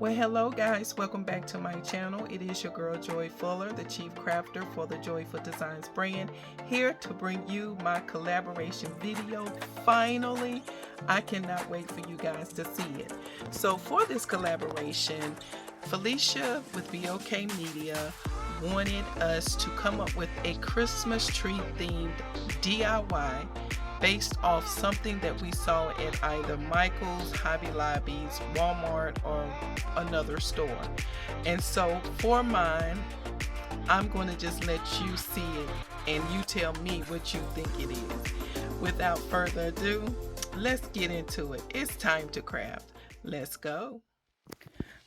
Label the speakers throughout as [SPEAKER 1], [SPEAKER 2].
[SPEAKER 1] Well, hello guys, welcome back to my channel. It is your girl Joy Fuller, the chief crafter for the Joyful Designs brand, here to bring you my collaboration video. Finally, I cannot wait for you guys to see it. So for this collaboration, Philicia with BOK Media wanted us to come up with a Christmas tree themed DIY based off something that we saw at either Michael's, Hobby Lobby's, Walmart, or another store. And so for mine, I'm going to just let you see it and you tell me what you think it is. Without further ado, let's get into it. It's time to craft. Let's go.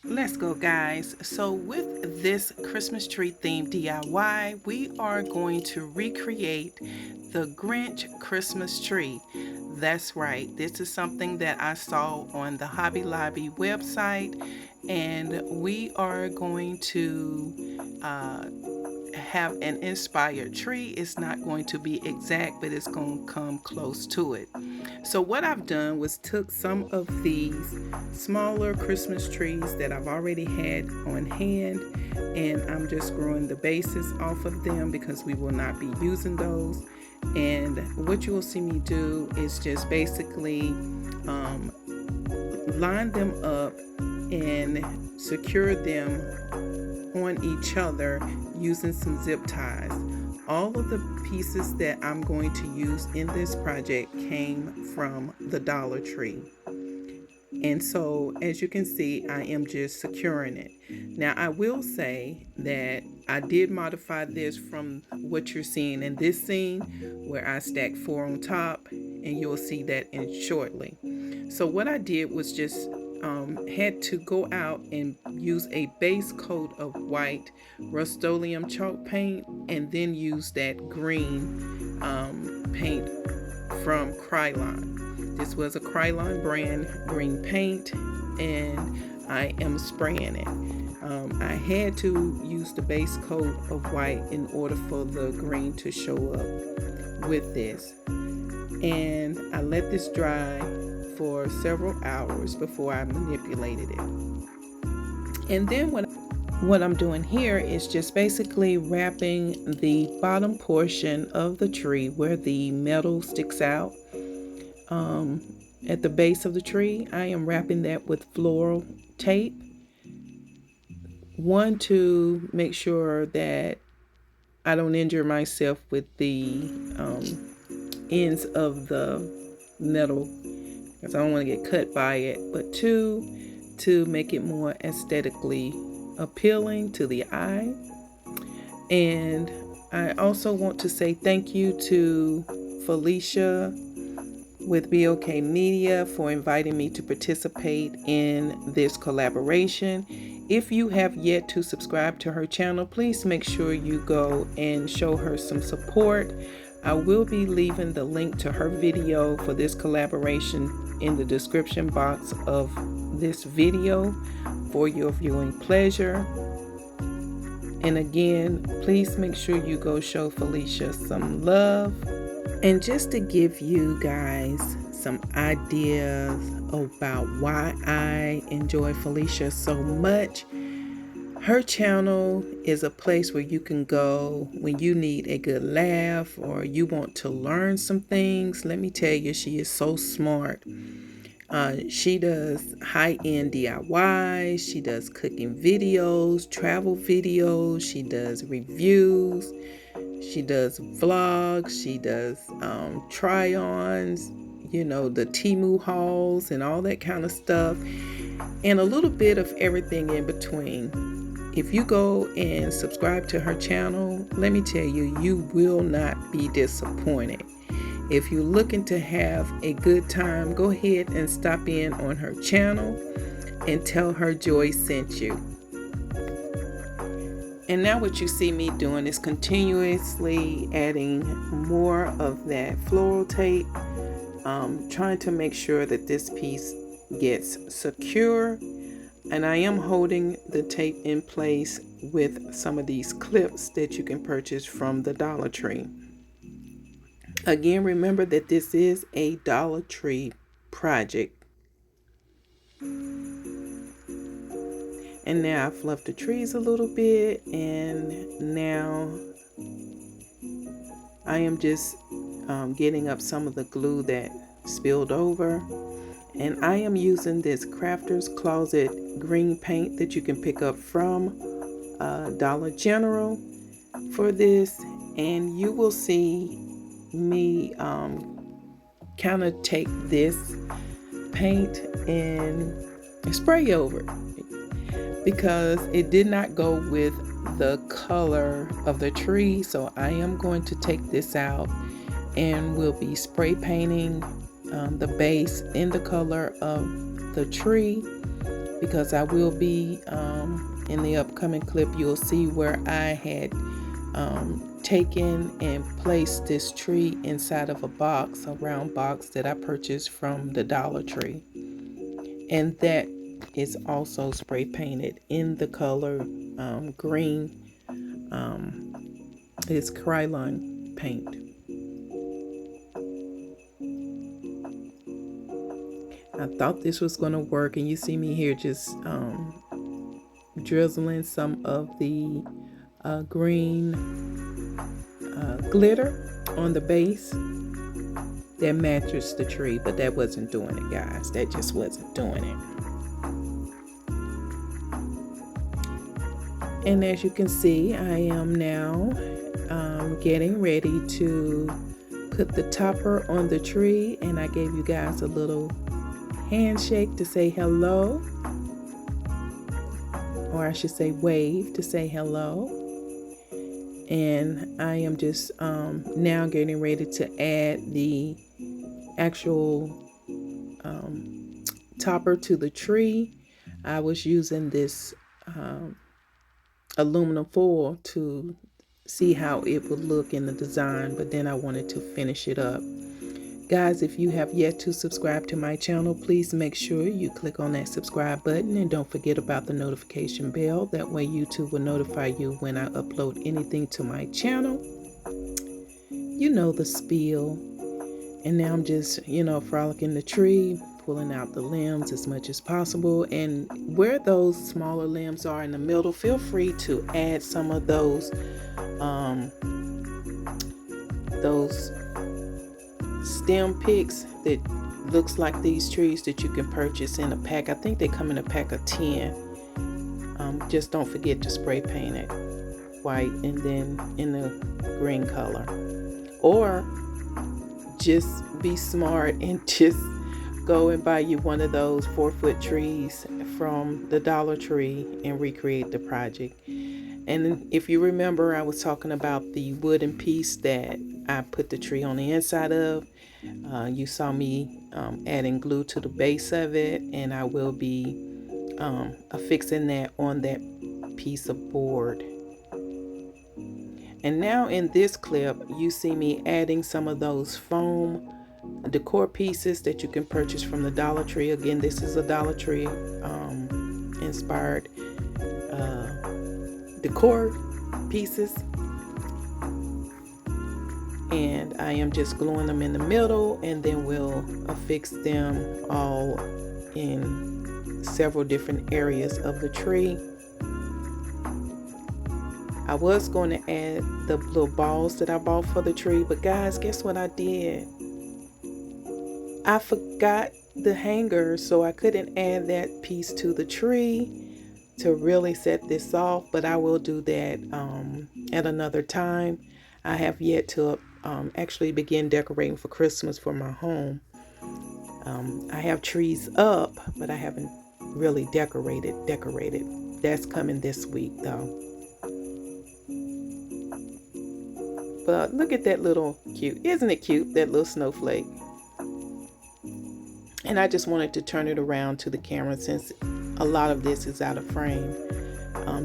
[SPEAKER 1] Let's go, guys. So with this Christmas tree themed DIY, we are going to recreate the Grinch Christmas tree. That's right. This is something that I saw on the Hobby Lobby website, and we are going to have an inspired tree. It's not going to be exact, but it's going to come close to it. So what I've done was took some of these smaller Christmas trees that I've already had on hand, and I'm just growing the bases off of them because we will not be using those. And what you will see me do is just basically line them up and secure them on each other using some zip ties. All of the pieces that I'm going to use in this project came from the Dollar Tree. And so as you can see, I am just securing it. Now I will say that I did modify this from what you're seeing in this scene where I stacked 4 on top, and you'll see that in shortly. So what I did was just had to go out and use a base coat of white Rust-Oleum chalk paint, and then use that green paint from Krylon. This was a Krylon brand green paint, and I am spraying it. I had to use the base coat of white in order for the green to show up with this. And I let this dry for several hours before I manipulated it. And then what I'm doing here is just basically wrapping the bottom portion of the tree where the metal sticks out at the base of the tree. I am wrapping that with floral tape. One, to make sure that I don't injure myself with the ends of the metal, because I don't want to get cut by it, but 2, to make it more aesthetically appealing to the eye. And I also want to say thank you to Philicia with BOK Media for inviting me to participate in this collaboration. If you have yet to subscribe to her channel, please make sure you go and show her some support. I will be leaving the link to her video for this collaboration in the description box of this video for your viewing pleasure. And again, please make sure you go show Philicia some love. And just to give you guys some ideas about why I enjoy Philicia so much, her channel is a place where you can go when you need a good laugh or you want to learn some things. Let me tell you, she is so smart. She does high-end DIYs, she does cooking videos, travel videos, she does reviews, she does vlogs, she does try-ons, you know, the Temu hauls and all that kind of stuff, and a little bit of everything in between. If you go and subscribe to her channel, let me tell you, you will not be disappointed. If you're looking to have a good time, go ahead and stop in on her channel and tell her Joy sent you. And now what you see me doing is continuously adding more of that floral tape, trying to make sure that this piece gets secure. And I am holding the tape in place with some of these clips that you can purchase from the Dollar Tree. Again, remember that this is a Dollar Tree project. And now I fluffed the trees a little bit, and now I am just getting up some of the glue that spilled over. And I am using this Crafter's Closet green paint that you can pick up from Dollar General for this. And you will see me kind of take this paint and spray over it, because it did not go with the color of the tree. So I am going to take this out and we'll be spray painting the base in the color of the tree, because I will be in the upcoming clip, you'll see where I had taken and placed this tree inside of a box, a round box that I purchased from the Dollar Tree, and that is also spray painted in the color green. It's Krylon paint. I thought this was going to work, and you see me here just drizzling some of the green glitter on the base that matches the tree, but that wasn't doing it, guys. That just wasn't doing it. And as you can see, I am now getting ready to put the topper on the tree, and I gave you guys a little handshake to say hello, or I should say wave to say hello. And I am just now getting ready to add the actual topper to the tree. I was using this aluminum foil to see how it would look in the design, but then I wanted to finish it up. Guys, if you have yet to subscribe to my channel, please make sure you click on that subscribe button, and don't forget about the notification bell. That way YouTube will notify you when I upload anything to my channel. You know the spiel. And now I'm just, frolicking the tree, pulling out the limbs as much as possible. And where those smaller limbs are in the middle, feel free to add some of those stem picks that looks like these trees that you can purchase in a pack. I think they come in a pack of 10. Just don't forget to spray paint it white and then in the green color. Or just be smart and just go and buy you one of those 4-foot trees from the Dollar Tree and recreate the project. And if you remember, I was talking about the wooden piece that I put the tree on the inside of. You saw me adding glue to the base of it, and I will be affixing that on that piece of board. And now in this clip, you see me adding some of those foam decor pieces that you can purchase from the Dollar Tree. Again, this is a Dollar Tree inspired decor pieces. And I am just gluing them in the middle, and then we'll affix them all in several different areas of the tree. I was going to add the little balls that I bought for the tree, but guys, guess what I did? I forgot the hanger, so I couldn't add that piece to the tree to really set this off, but I will do that at another time. I have yet to actually begin decorating for Christmas for my home. I have trees up, but I haven't really decorated. That's coming this week though. But look at that little cute, isn't it cute, that little snowflake? And I just wanted to turn it around to the camera since a lot of this is out of frame,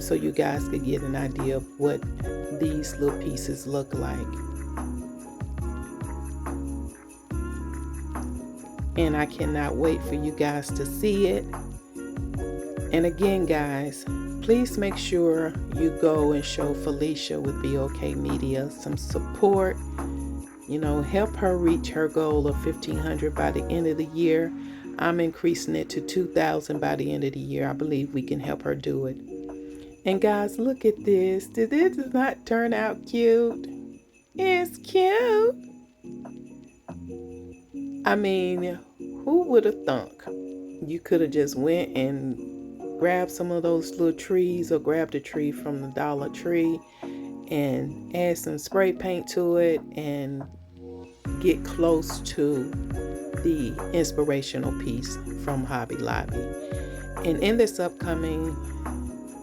[SPEAKER 1] so you guys could get an idea of what these little pieces look like. And I cannot wait for you guys to see it. And again, guys, please make sure you go and show Philicia with Be OK Media some support. Help her reach her goal of 1,500 by the end of the year. I'm increasing it to 2,000 by the end of the year. I believe we can help her do it. And guys, look at this. Did this not turn out cute? It's cute. I mean, who would have thunk? You could have just went and grabbed some of those little trees, or grabbed a tree from the Dollar Tree and add some spray paint to it and get close to the inspirational piece from Hobby Lobby. And in this upcoming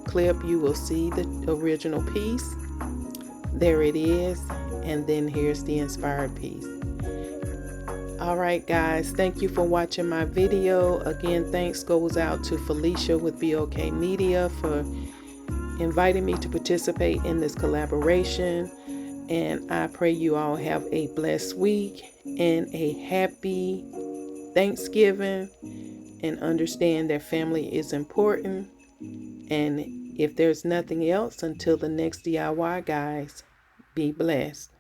[SPEAKER 1] clip, you will see the original piece. There it is. And then here's the inspired piece. Alright guys, thank you for watching my video. Again, thanks goes out to Philicia with BOK Media for inviting me to participate in this collaboration. And I pray you all have a blessed week and a happy Thanksgiving. And understand that family is important. And if there's nothing else, until the next DIY, guys, be blessed.